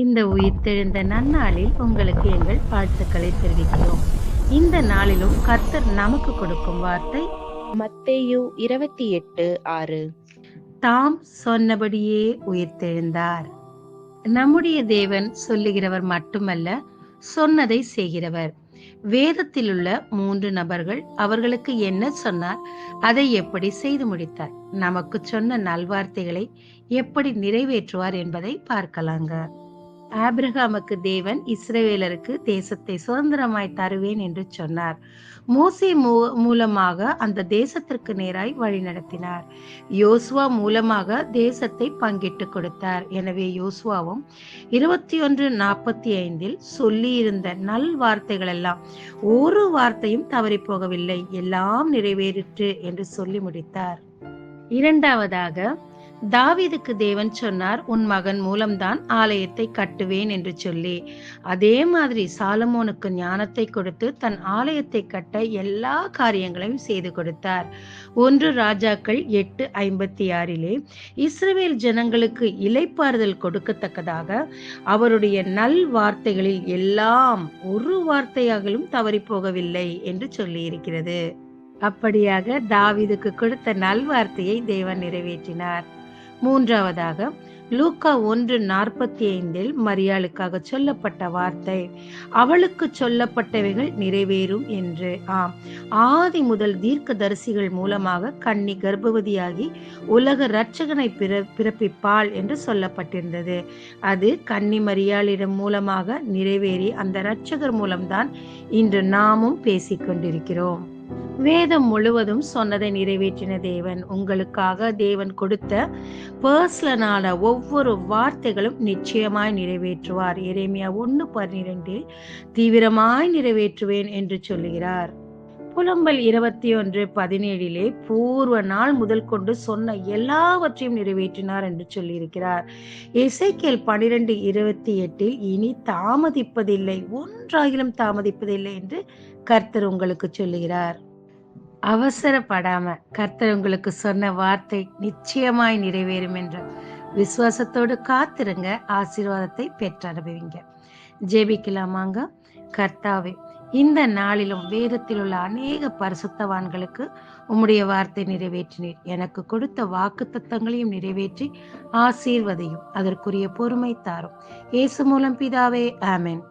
இந்த உயிர்த்தெழுந்த நன்னாளில் உங்களுக்கு எங்கள் வாழ்த்துக்களை தெரிவிக்கிறோம். இந்த நாளிலும் கர்த்தர் நமக்கு கொடுக்கும் வார்த்தை மத்தேயு 28:6. தாம் சொன்னபடியே உயிர்த்தெழுந்தார். நம்முடைய தேவன் சொல்லுகிறவர் மட்டுமல்ல, சொன்னதை செய்கிறவர். வேதத்திலுள்ள 3 நபர்கள் அவர்களுக்கு என்ன சொன்னார், அதை எப்படி செய்து முடித்தார், நமக்கு சொன்ன நல்வார்த்தைகளை எப்படி நிறைவேற்றுவார் என்பதை பார்க்கலாங்க. ஆபிரகாமுக்கு தேவன் இஸ்ரவேலருக்கு தேசத்தை சுதந்திரமாய் தருவேன் என்று சொன்னார். மோசே மூலமாக அந்த தேசத்திற்கு நேராய் வழி நடத்தினார். யோசுவா மூலமாக தேசத்தை பங்கிட்டு கொடுத்தார். எனவே யோசுவாவும் 21:45 சொல்லியிருந்த நல் வார்த்தைகள் எல்லாம் ஒரு வார்த்தையும் தவறி போகவில்லை, எல்லாம் நிறைவேறிற்று என்று சொல்லி முடித்தார். இரண்டாவதாக, தாவீதுக்கு தேவன் சொன்னார், உன் மகன் மூலம்தான் ஆலயத்தை கட்டுவேன் என்று சொல்லி. அதே மாதிரி சாலமோனுக்கு ஞானத்தை கொடுத்து தன் ஆலயத்தை கட்ட எல்லா காரியங்களையும் செய்து கொடுத்தார். 1 ராஜாக்கள் 8:56 இஸ்ரவேல் ஜனங்களுக்கு இளைப்பாறுதல் கொடுக்கத்தக்கதாக அவருடைய நல் வார்த்தைகளில் எல்லாம் ஒரு வார்த்தையாகலும் தவறி போகவில்லை என்று சொல்லி இருக்கிறது. அப்படியாக தாவீதுக்கு கொடுத்த நல்வார்த்தையை தேவன் நிறைவேற்றினார். மூன்றாவதாக, லூக்கா 1:45 மரியாளுக்காக சொல்லப்பட்ட வார்த்தை, அவளுக்கு சொல்லப்பட்டவைகள் நிறைவேறும் என்று. ஆதி முதல் தீர்க்கதரிசிகள் மூலமாக கன்னி கர்ப்பவதியாகி உலக இரட்சகனை பிறப்பிப்பாள் என்று சொல்லப்பட்டிருந்தது. அது கன்னி மரியாளிடம் மூலமாக நிறைவேறி அந்த இரட்சகர் மூலம்தான் இன்று நாமும் பேசிக்கொண்டிருக்கிறோம். வேதம் முழுவதும் சொன்னதை நிறைவேற்றின தேவன் உங்களுக்காக தேவன் கொடுத்த பர்சனலான ஒவ்வொரு வார்த்தைகளும் நிச்சயமாய் நிறைவேற்றுவார். எரேமியா 1:12 தீவிரமாய் நிறைவேற்றுவேன் என்று சொல்லுகிறார். புலம்பல் 21:17 பூர்வ நாள் முதல் கொண்டு சொன்ன எல்லாவற்றையும் நிறைவேற்றினார் என்று சொல்லியிருக்கிறார். எசேக்கியேல் 12:28 இனி தாமதிப்பதில்லை, ஒன்றாகிலும் தாமதிப்பதில்லை என்று கர்த்தர் உங்களுக்கு சொல்லுகிறார். அவசரப்படாம கர்த்தர் உங்களுக்கு சொன்ன வார்த்தை நிச்சயமாய் நிறைவேறும் என்ற விசுவாசத்தோடு காத்திருங்க, ஆசீர்வாதத்தை பெற்று அனுபவிங்க. ஜெபிக்கலாமாங்க. கர்த்தாவே, இந்த நாளிலும் வேதத்தில் உள்ள அநேக பரிசுத்தவான்களுக்கு உம்முடைய வார்த்தை நிறைவேற்றினீர். எனக்கு கொடுத்த வாக்கு தத்தங்களையும் நிறைவேற்றி ஆசீர்வதையும் அதற்குரிய பொறுமை தாரும். இயேசு மூலம் பிதாவே, ஆமென்.